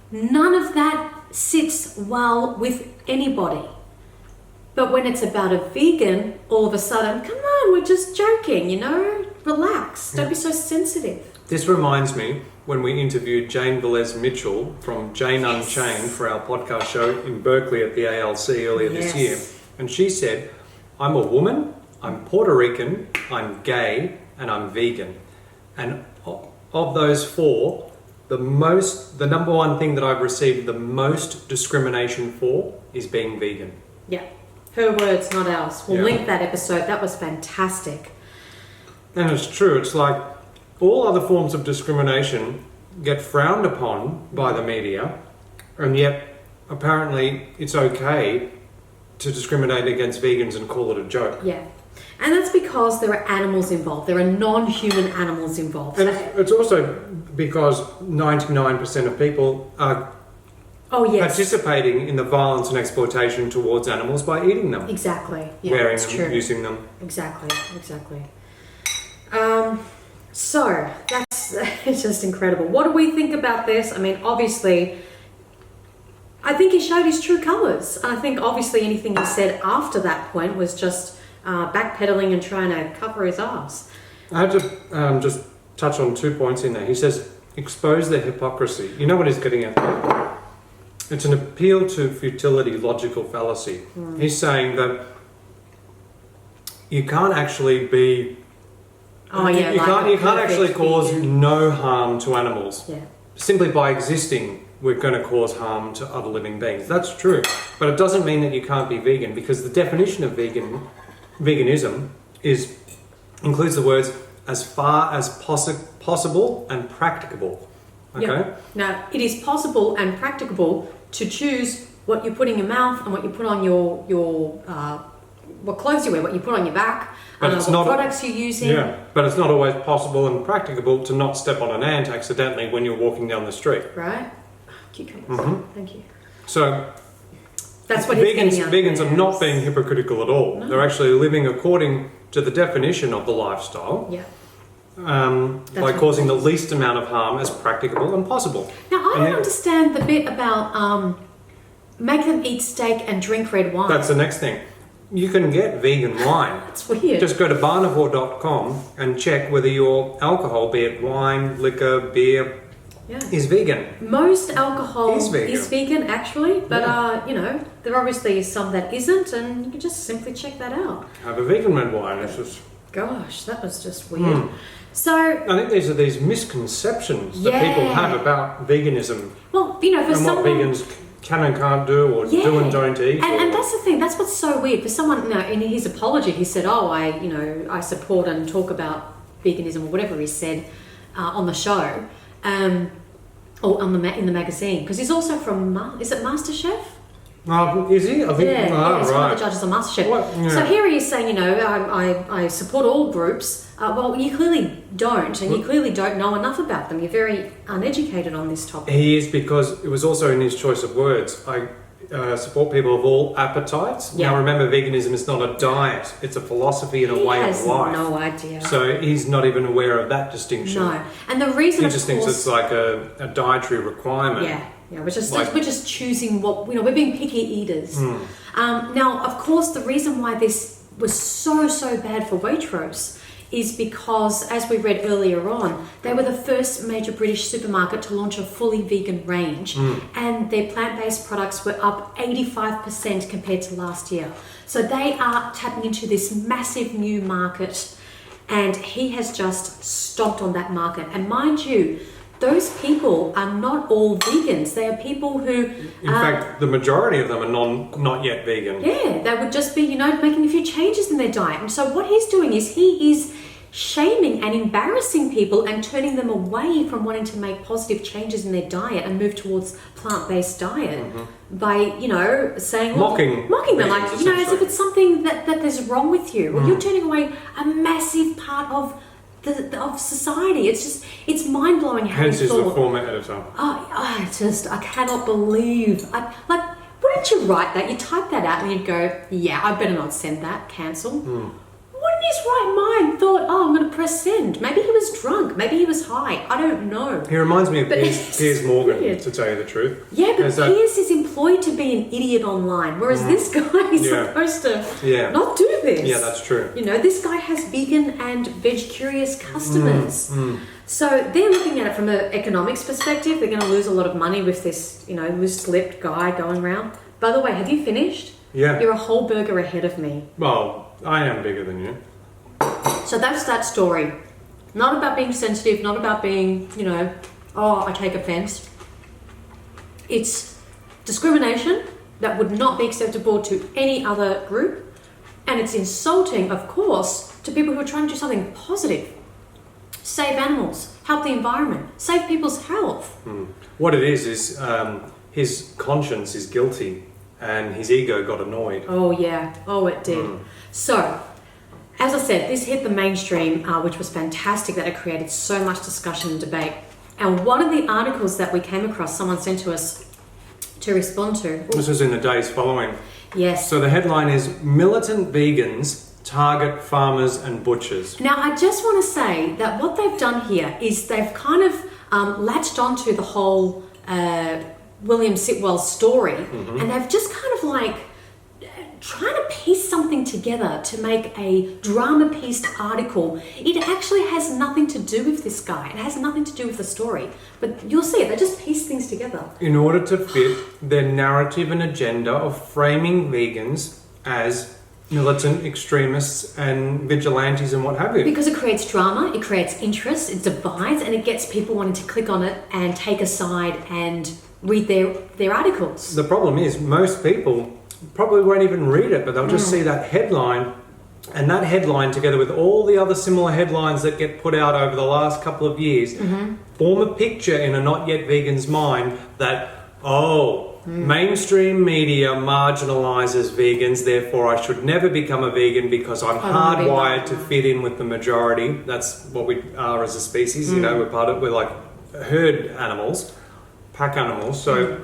None of that sits well with anybody. But when it's about a vegan, all of a sudden, come on, we're just joking, relax, don't be so sensitive. This reminds me when we interviewed Jane Velez-Mitchell from Jane Unchained for our podcast show in Berkeley at the ALC earlier this year. And she said, I'm a woman, I'm Puerto Rican, I'm gay, and I'm vegan. And of those four, the number one thing that I've received the most discrimination for is being vegan. Yeah. Her words, not ours. We'll link that episode. That was fantastic. And it's true. It's like all other forms of discrimination get frowned upon by the media, and yet apparently it's okay to discriminate against vegans and call it a joke. Yeah. And that's because there are animals involved. There are non-human animals involved. And it's also because 99% of people are Oh, yes. participating in the violence and exploitation towards animals by eating them, Exactly. Yeah, wearing that's them, true. using them. Exactly. So that's it's just incredible. What do we think about this? I mean, obviously, I think he showed his true colours. I think obviously anything he said after that point was just backpedaling and trying to cover his ass. I have to just touch on 2 points in there. He says, expose the hypocrisy. You know what he's getting at there? It's an appeal to futility, logical fallacy. He's saying that you can't actually be... Oh yeah, you can't actually cause vegan. no harm to animals. Yeah. Simply by existing, we're going to cause harm to other living beings. That's true. But it doesn't mean that you can't be vegan, because the definition of veganism includes the words as far as possible and practicable. Okay? Yep. Now, it is possible and practicable to choose what you put in your mouth and what you put on your what clothes you wear, what you put on your back, But it's what not products you're using. Yeah, but it's not always possible and practicable to not step on an ant accidentally when you're walking down the street. Right? Cucumbers. Thank you. So That's what he's getting at vegans there. are not being hypocritical at all. No. They're actually living according to the definition of the lifestyle. Yeah. By what causing the least amount of harm as practicable and possible. Now, I And don't understand the bit about make them eat steak and drink red wine. That's the next thing. You can get vegan wine. That's weird. Just go to barnivore.com and check whether your alcohol, be it wine, liquor, beer, Yeah. is vegan. Most alcohol Is vegan. actually, but Yeah. there obviously is some that isn't, and you can just simply check that out. Have a vegan red wine. It's just, Gosh, that was just weird. So, I think these are these misconceptions that people Yeah. have about veganism well, for and someone... what vegans can and can't do, or do and don't eat. And that's the thing. That's what's so weird. For someone, in his apology, he said, "Oh, I support and talk about veganism," or whatever he said on the show, or in the magazine, because he's also from is it MasterChef? Is he? I think. He's one Right. of the judges on MasterChef. What? Yeah. So here he is saying, I support all groups. Well, you clearly don't, and you clearly don't know enough about them. You're very uneducated on this topic. He is, because it was also in his choice of words. I support people of all appetites. Yeah. Now remember, veganism is not a diet; it's a philosophy and a way has of life. no idea. So he's not even aware of that distinction. No, and the reason, He of just course, thinks it's like a dietary requirement. Yeah, we're just choosing what we're being picky eaters. Now, of course, the reason why this was so bad for Waitrose is because, as we read earlier on, they were the first major British supermarket to launch a fully vegan range, and their plant-based products were up 85% compared to last year. So they are tapping into this massive new market, and he has just stomped on that market. And mind you, those people are not all vegans. They are people who... In fact, the majority of them are not yet vegan. Yeah, they would just be, making a few changes in their diet. And so what he's doing is he is shaming and embarrassing people and turning them away from wanting to make positive changes in their diet and move towards plant-based diet by, saying... Mocking them, like, vegans, as if it's something that there's wrong with you. Well, you're turning away a massive part of society. It's mind-blowing how Hence you is the thought... former editor. I cannot believe... wouldn't you write that? You type that out and you'd go, yeah, I better not send that, cancel. What in his right mind thought, I'm going to press send? Maybe he was drunk, maybe he was high, I don't know. He reminds me of But Piers Morgan, weird. to tell you the truth. Yeah, but Is that- Piers is employed to be an idiot online, whereas this guy is Yeah. supposed to Yeah. not do this. Yeah, that's true. This guy has vegan and veg-curious customers. So they're looking at it from an economics perspective. They're going to lose a lot of money with this, loose-lipped guy going around. By the way, have you finished? Yeah. You're a whole burger ahead of me. Well, I am bigger than you. So that's that story. Not about being sensitive, not about being, I take offense. It's discrimination that would not be acceptable to any other group. And it's insulting, of course, to people who are trying to do something positive. Save animals, help the environment, save people's health. What it is his conscience is guilty and his ego got annoyed. Oh, yeah. Oh, it did. So, as I said, this hit the mainstream, which was fantastic, that it created so much discussion and debate. And one of the articles that we came across, someone sent to us to respond to. This was in the days following. Yes. So the headline is Militant Vegans Target Farmers and Butchers. Now, I just want to say that what they've done here is they've kind of latched onto the whole William Sitwell story, and they've just kind of like trying to piece something together to make a drama-pieced article. It actually has nothing to do with this guy. It has nothing to do with the story. But you'll see it. They just piece things together. In order to fit their narrative and agenda of framing vegans as militant extremists and vigilantes and what have you. Because it creates drama, it creates interest, it divides, and it gets people wanting to click on it and take a side and read their articles. The problem is most people probably won't even read it, but they'll just see that headline, and that headline together with all the other similar headlines that get put out over the last couple of years form a picture in a not yet vegan's mind that, mainstream media marginalizes vegans, therefore I should never become a vegan because I'm hardwired to fit in with the majority. That's what we are as a species, you know, we're like herd animals, pack animals, so...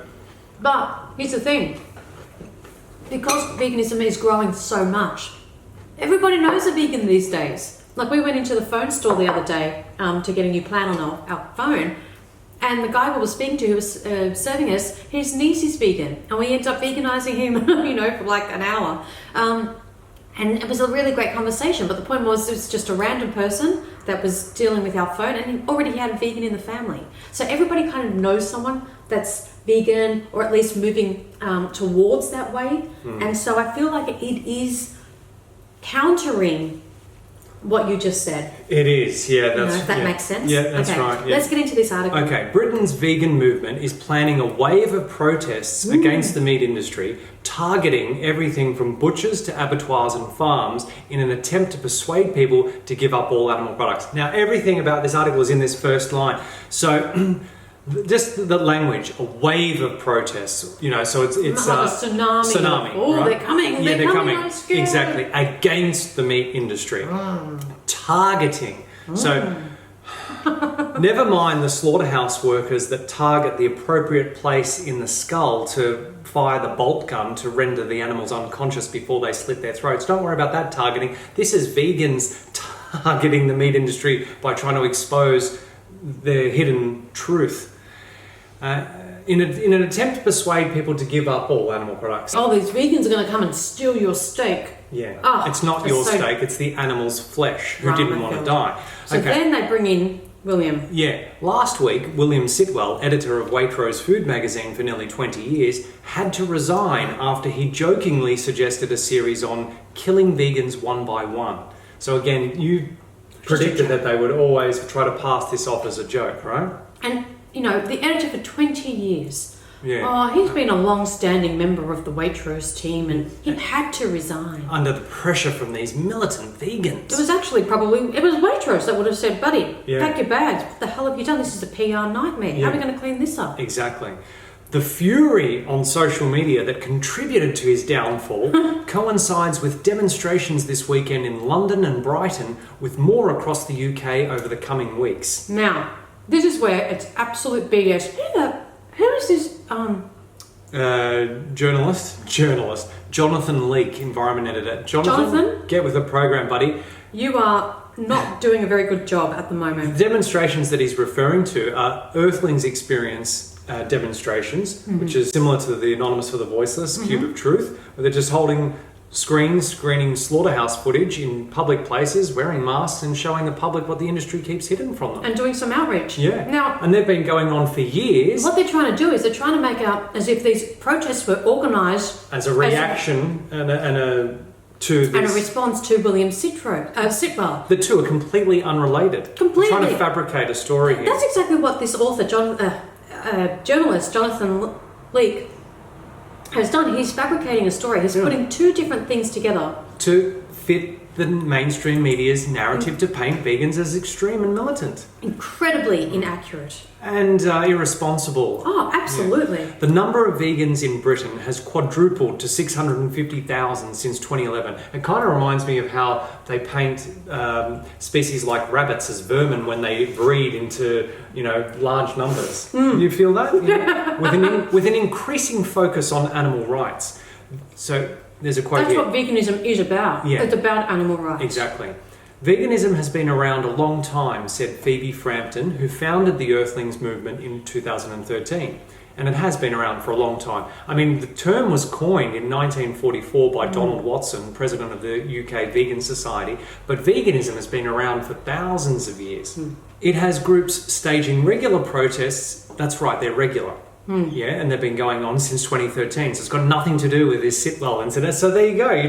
But here's the thing. Because veganism is growing so much, everybody knows a vegan these days. Like, we went into the phone store the other day to get a new plan on our phone, and the guy we were speaking to who was serving us, his niece is vegan, and we ended up veganizing him, for like an hour. And it was a really great conversation, but the point was it was just a random person that was dealing with our phone, and he already had a vegan in the family. So everybody kind of knows someone that's vegan, or at least moving towards that way. And so I feel like it is countering what you just said. It is, yeah. That's, if that makes sense. Yeah, that's right. Yeah. Let's get into this article. Okay, Britain's vegan movement is planning a wave of protests against the meat industry, targeting everything from butchers to abattoirs and farms in an attempt to persuade people to give up all animal products. Now, everything about this article is in this first line. So... just the language, a wave of protests, so it's like a tsunami. Oh, right? They're coming. Yeah, they're coming. I'm scared. Exactly, against the meat industry, targeting. So, never mind the slaughterhouse workers that target the appropriate place in the skull to fire the bolt gun to render the animals unconscious before they slit their throats. Don't worry about that targeting. This is vegans targeting the meat industry by trying to expose their hidden truth. In an attempt to persuade people to give up all animal products. Oh, these vegans are going to come and steal your steak. Yeah, oh, it's not your steak, it's the animal's flesh who didn't want to die. So then they bring in William. Yeah, last week, William Sitwell, editor of Waitrose food magazine for nearly 20 years, had to resign after he jokingly suggested a series on killing vegans one by one. So again, you predicted that they would always try to pass this off as a joke, right? And, the editor for 20 years. Yeah. Oh, he's been a long-standing member of the Waitrose team, and he had to resign. Under the pressure from these militant vegans. It was actually it was Waitrose that would have said, buddy, Yeah. pack your bags. What the hell have you done? This is a PR nightmare. Yeah. How are we going to clean this up? Exactly. The fury on social media that contributed to his downfall coincides with demonstrations this weekend in London and Brighton, with more across the UK over the coming weeks. Now, this is where it's absolute BS. Who is this? Journalist, Jonathan Leake, environment editor. Jonathan, get with the program, buddy. You are not doing a very good job at the moment. The demonstrations that he's referring to are Earthlings Experience demonstrations, which is similar to the Anonymous for the Voiceless, Cube of Truth, where they're just holding screens screening slaughterhouse footage in public places, wearing masks and showing the public what the industry keeps hidden from them. And doing some outreach. Yeah. Now, and they've been going on for years. What they're trying to do is they're trying to make out as if these protests were organised as a reaction and a response to William Sitwell. The two are completely unrelated. Completely. They're trying to fabricate a story here. That's exactly what this author, journalist Jonathan Leake, has done. He's fabricating a story. He's putting two different things together to fit the mainstream media's narrative to paint vegans as extreme and militant. Incredibly inaccurate. And irresponsible. Oh, absolutely. Yeah. The number of vegans in Britain has quadrupled to 650,000 since 2011. It kind of reminds me of how they paint species like rabbits as vermin when they breed into, large numbers. You feel that? Yeah. With an increasing focus on animal rights. So there's a quote That's here. what veganism is about. Yeah. It's about animal rights. Exactly. Veganism has been around a long time, said Phoebe Frampton, who founded the Earthlings movement in 2013. And it has been around for a long time. I mean, the term was coined in 1944 by Donald Watson, president of the UK Vegan Society, but veganism has been around for thousands of years. It has groups staging regular protests. That's right, they're regular. Yeah, and they've been going on since 2013. So it's got nothing to do with this Sitwell incident. So there you go. You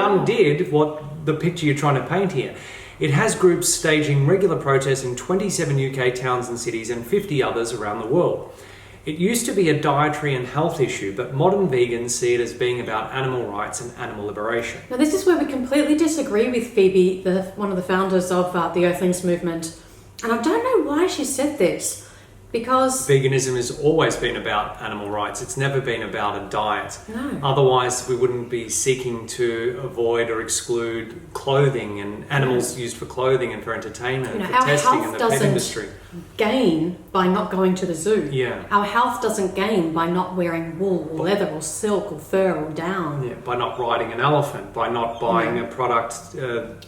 undid what the picture you're trying to paint here. It has groups staging regular protests in 27 UK towns and cities and 50 others around the world. It used to be a dietary and health issue, but modern vegans see it as being about animal rights and animal liberation. Now, this is where we completely disagree with Phoebe, one of the founders of the Earthlings movement. And I don't know why she said this. Because veganism has always been about animal rights. It's never been about a diet. No. Otherwise, we wouldn't be seeking to avoid or exclude clothing and animals used for clothing and for entertainment, for testing in the pet industry. Gain by not going to the zoo. Yeah. Our health doesn't gain by not wearing wool or leather or silk or fur or down. Yeah, by not riding an elephant, by not buying a product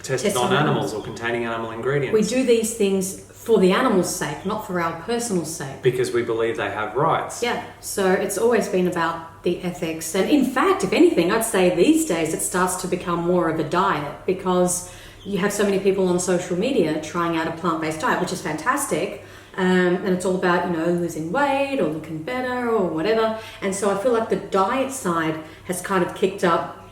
tested on animals or containing animal ingredients. We do these things for the animal's sake, not for our personal sake. Because we believe they have rights. Yeah, so it's always been about the ethics. And in fact, if anything, I'd say these days it starts to become more of a diet because you have so many people on social media trying out a plant-based diet, which is fantastic. And it's all about, losing weight or looking better or whatever. And so I feel like the diet side has kind of kicked up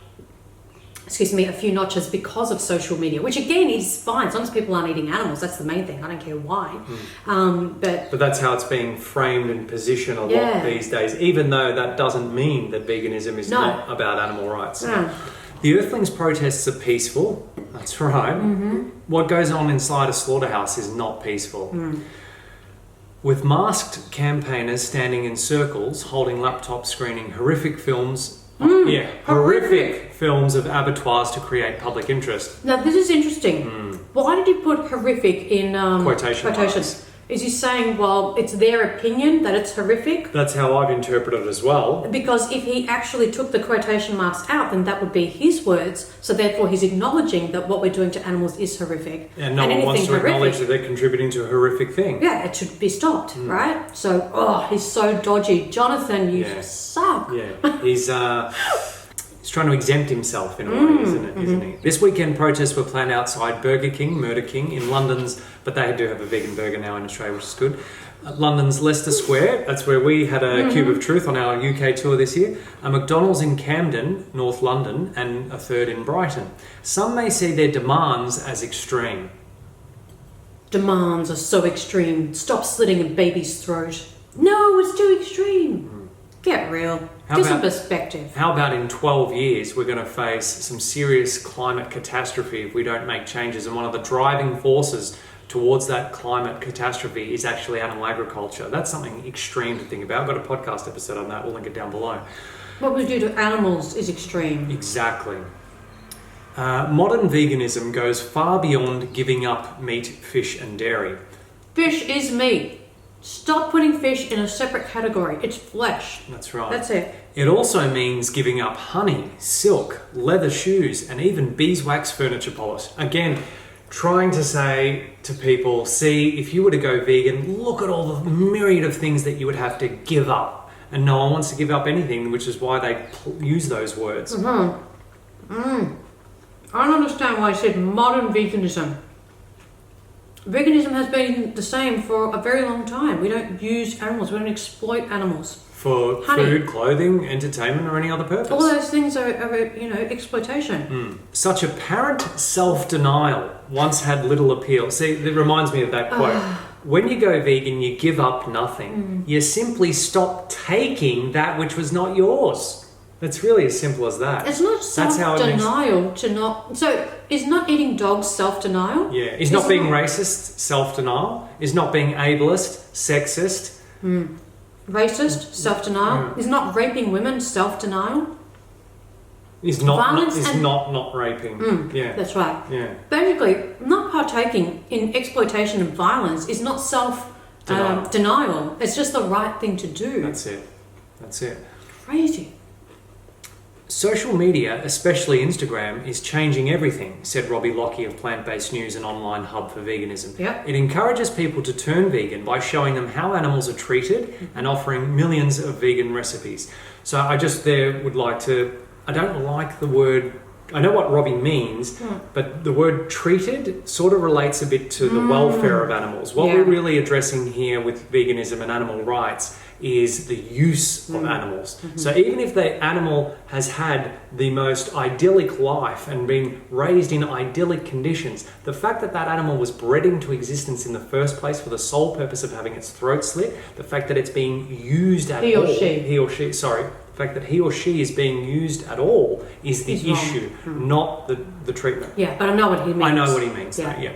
a few notches because of social media, which again is fine as long as people aren't eating animals. That's the main thing. I don't care why. But that's how it's being framed and positioned a lot these days, even though that doesn't mean that veganism is not about animal rights. No. The Earthlings protests are peaceful. That's right. Mm-hmm. What goes on inside a slaughterhouse is not peaceful. With masked campaigners standing in circles, holding laptops screening horrific films. Horrific films of abattoirs to create public interest. Now this is interesting. Why did you put horrific in quotations? Is he saying, well, it's their opinion that it's horrific? That's how I've interpreted it as well. Because if he actually took the quotation marks out, then that would be his words. So therefore he's acknowledging that what we're doing to animals is horrific. And no one wants to acknowledge that they're contributing to a horrific thing. Yeah, it should be stopped, right? So, he's so dodgy. Jonathan, you suck. Yeah, he's trying to exempt himself in a way, isn't he? This weekend, protests were planned outside Burger King, Murder King, in London's, but they do have a vegan burger now in Australia, which is good. London's Leicester Square, that's where we had a Cube of Truth on our UK tour this year. A McDonald's in Camden, North London, and a third in Brighton. Some may see their demands as extreme. Demands are so extreme. Stop slitting a baby's throat. No, it's too extreme. Get real. Get some perspective. How about in 12 years we're going to face some serious climate catastrophe if we don't make changes, and one of the driving forces towards that climate catastrophe is actually animal agriculture. That's something extreme to think about. I've got a podcast episode on that. We'll link it down below. What we do to animals is extreme. Exactly. Modern veganism goes far beyond giving up meat, fish and dairy. Fish is meat. Stop putting fish in a separate category. It's flesh. That's right. That's it. It also means giving up honey, silk, leather shoes, and even beeswax furniture polish. Again, trying to say to people, see, if you were to go vegan, look at all the myriad of things that you would have to give up. And no one wants to give up anything, which is why they use those words. I don't understand why I said modern veganism. Veganism has been the same for a very long time. We don't use animals. We don't exploit animals. For food, clothing, entertainment, or any other purpose. All those things are exploitation. Such apparent self-denial once had little appeal. See, it reminds me of that quote. When you go vegan, you give up nothing. You simply stop taking that which was not yours. It's really as simple as that. It's not That's how it makes- self-denial to not... So, is not eating dogs self-denial? Yeah. Is not being racist self-denial? Is not being ableist sexist? Racist self-denial? Is not raping women self-denial? Is not Violence and- not raping. Yeah. That's right. Yeah. Basically, not partaking in exploitation and violence is not self-denial. It's just the right thing to do. That's it. That's it. Crazy. Social media, especially Instagram, is changing everything, said Robbie Lockie of Plant-Based News, an online hub for veganism. Yep. It encourages people to turn vegan by showing them how animals are treated and offering millions of vegan recipes. So I just would like to... I don't like the word... I know what Robbie means, but the word treated sort of relates a bit to the welfare of animals. What we're really addressing here with veganism and animal rights is the use of animals. So even if the animal has had the most idyllic life and been raised in idyllic conditions, the fact that that animal was bred into existence in the first place for the sole purpose of having its throat slit, the fact that it's being used at He all... or she. The fact that he or she is being used at all is the Is wrong. issue, not the treatment. Yeah, but I know what he means. I know what he means. Yeah.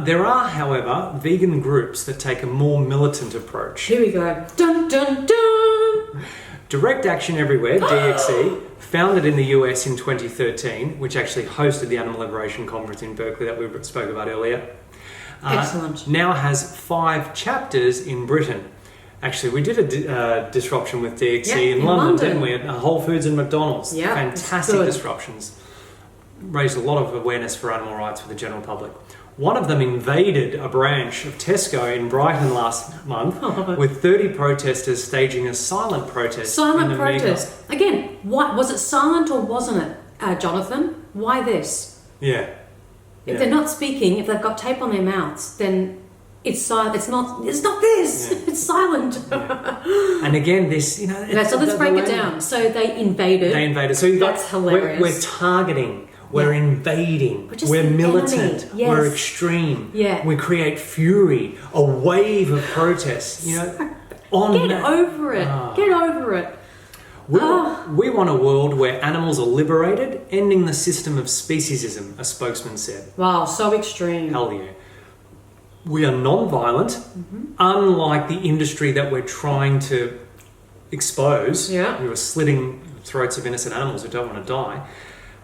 There are, however, vegan groups that take a more militant approach. Here we go. Dun, dun, dun! Direct Action Everywhere, DXE, founded in the US in 2013, which actually hosted the Animal Liberation Conference in Berkeley that we spoke about earlier. Excellent. Now has 5 chapters in Britain. Actually, we did a disruption with DXE in London, didn't we? At Whole Foods and McDonald's. Yeah, fantastic disruptions. Raised a lot of awareness for animal rights for the general public. One of them invaded a branch of Tesco in Brighton last month with 30 protesters staging a silent protest. Silent protest. Again, what was it silent or wasn't it, Jonathan? Why this? Yeah. If they're not speaking, if they've got tape on their mouths, then it's silent. It's not this. Yeah. It's silent. And again, this, you know... Okay, so let's break it down. So they invaded. So That's hilarious. We're targeting. We're invading. We're militant. enemy. Yes. We're extreme. Yeah. We create fury, a wave of protests. You know, Get over it. Get over it. We want a world where animals are liberated, ending the system of speciesism, a spokesman said. Wow, so extreme. Hell yeah. We are non-violent, unlike the industry that we're trying to expose. Yeah. We are slitting the throats of innocent animals who don't want to die.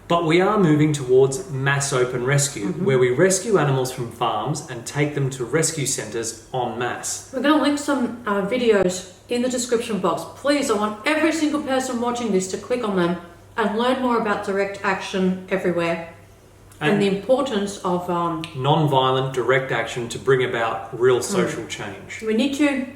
But we are moving towards mass open rescue, where we rescue animals from farms and take them to rescue centres en masse. We're going to link some videos in the description box. Please, I want every single person watching this to click on them and learn more about direct action everywhere and the importance of... non-violent direct action to bring about real social change. We need to,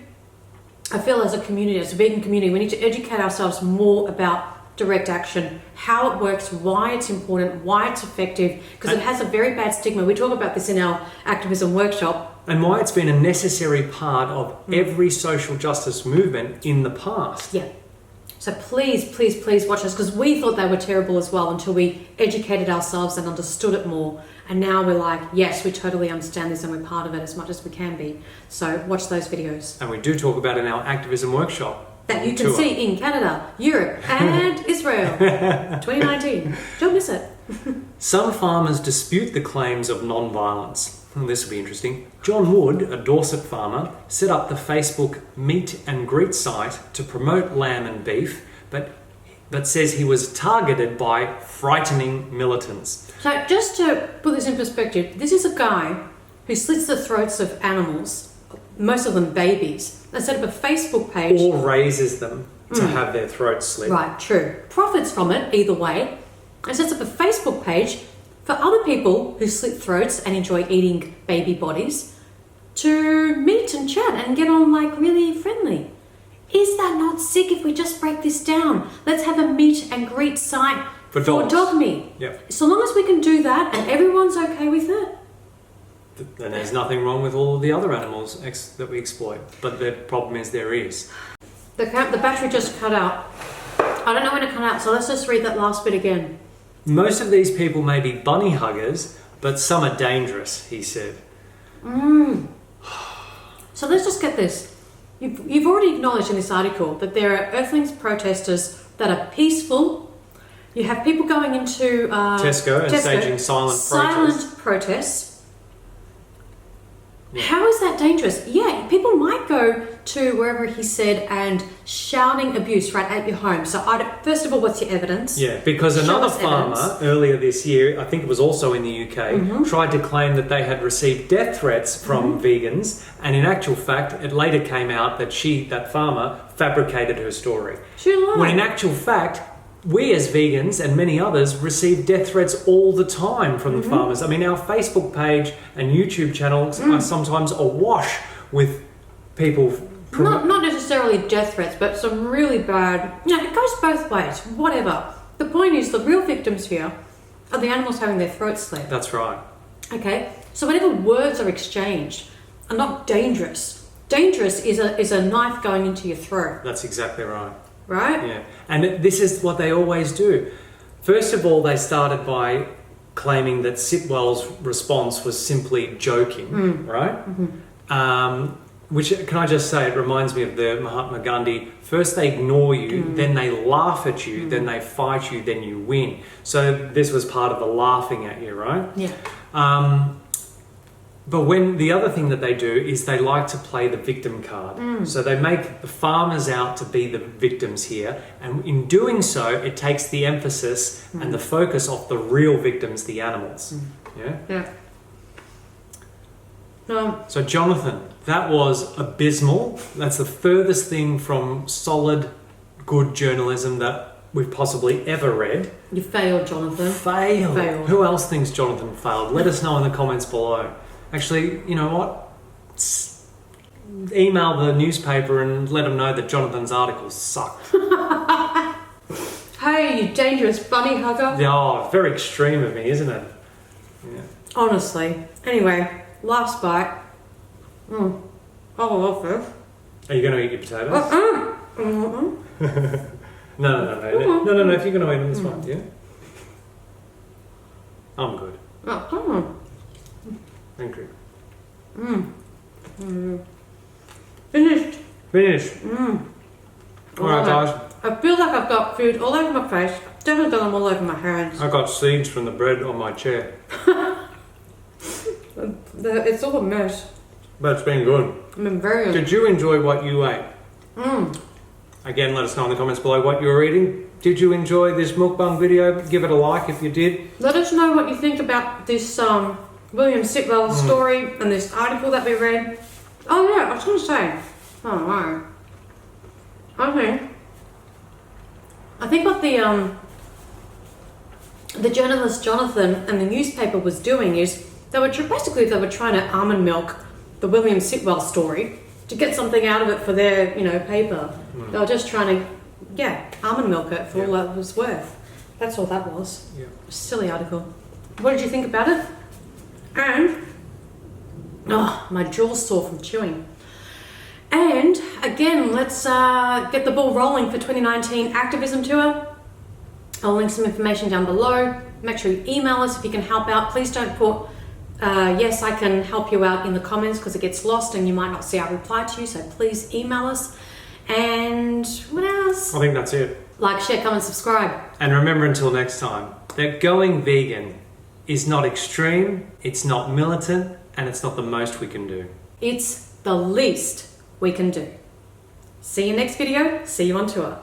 I feel as a community, as a vegan community, we need to educate ourselves more about direct action, how it works, why it's important, why it's effective, because it has a very bad stigma. We talk about this in our activism workshop. And why it's been a necessary part of every social justice movement in the past. Yeah. So please, please, please watch us, because we thought they were terrible as well until we educated ourselves and understood it more. And now we're like, yes, we totally understand this and we're part of it as much as we can be. So watch those videos. And we do talk about it in our activism workshop. That you can see in Canada, Europe and Israel. 2019. Don't miss it. Some farmers dispute the claims of non-violence. This will be interesting. John Wood, a Dorset farmer, set up the Facebook Meat and Greet site to promote lamb and beef, but says he was targeted by frightening militants. So just to put this in perspective, this is a guy who slits the throats of animals, most of them babies, and set up a Facebook page. Or raises them to have their throats slit. Right, true. Profits from it, either way, and sets up a Facebook page for other people who slit throats and enjoy eating baby bodies to meet and chat and get on like really friendly. Is that not sick if we just break this down? Let's have a meet and greet site for dog meat. Yep. So long as we can do that and everyone's okay with it. Then there's nothing wrong with all of the other animals that we exploit. But the problem is there is. The battery just cut out. I don't know when it cut out, so let's just read that last bit again. Most of these people may be bunny huggers, but some are dangerous, he said. So let's just get this. You've already acknowledged in this article that there are Earthlings protesters that are peaceful. You have people going into Tesco and staging silent protests. Yeah. How is that dangerous? Yeah, people might go to wherever he said and shouting abuse right at your home. So, first of all, what's your evidence? Yeah, because another farmer earlier this year, I think it was also in the UK, tried to claim that they had received death threats from vegans, and in actual fact, it later came out that that farmer, fabricated her story. She lied. When in actual fact, we as vegans and many others receive death threats all the time from the farmers. I mean, our Facebook page and YouTube channels are sometimes awash with people. Not necessarily death threats, but some really bad... it goes both ways, whatever. The point is, the real victims here are the animals having their throats slit. That's right. Okay? So whatever words are exchanged are not dangerous. Dangerous is a knife going into your throat. That's exactly right. Right? Yeah. And this is what they always do. First of all, they started by claiming that Sitwell's response was simply joking, right? Which, can I just say, it reminds me of the Mahatma Gandhi. First they ignore you, then they laugh at you, then they fight you, then you win. So this was part of the laughing at you, right? Yeah. But when the other thing that they do is they like to play the victim card. So they make the farmers out to be the victims here. And in doing so, it takes the emphasis and the focus off the real victims, the animals. Yeah? Yeah. So Jonathan, that was abysmal. That's the furthest thing from solid, good journalism that we've possibly ever read. You failed, Jonathan. Failed. Who else thinks Jonathan failed? Let us know in the comments below. Actually, you know what? Email the newspaper and let them know that Jonathan's articles sucked. Hey, you dangerous bunny hugger. Oh, very extreme of me, isn't it? Yeah. Honestly. Anyway, last bite. I love this. Are you going to eat your potatoes? No. If you're going to eat them, it's fine. Yeah. I'm good. Thank you. Finished. Alright, guys. I feel like I've got food all over my face. Definitely got them all over my hands. I got seeds from the bread on my chair. It's all a mess. But it's been good. I've been very good. Did you enjoy what you ate? Again, let us know in the comments below what you were eating. Did you enjoy this mukbang video? Give it a like if you did. Let us know what you think about this William Sitwell story and this article that we read. Oh yeah, I was going to say. Oh no. I think what the journalist Jonathan and the newspaper was doing is they were trying to almond milk the William Sitwell story to get something out of it for their paper. They were just trying to almond milk it for all that it was worth. That's all that was. Yeah. Silly article. What did you think about it? And my jaw's sore from chewing. And again, let's get the ball rolling for 2019 Activism Tour. I'll link some information down below. Make sure you email us if you can help out. Please don't put yes, I can help you out in the comments because it gets lost and you might not see our reply to you. So please email us. And what else? I think that's it. Like, share, comment, subscribe. And remember until next time, that going vegan is not extreme, it's not militant, and it's not the most we can do. It's the least we can do. See you next video. See you on tour.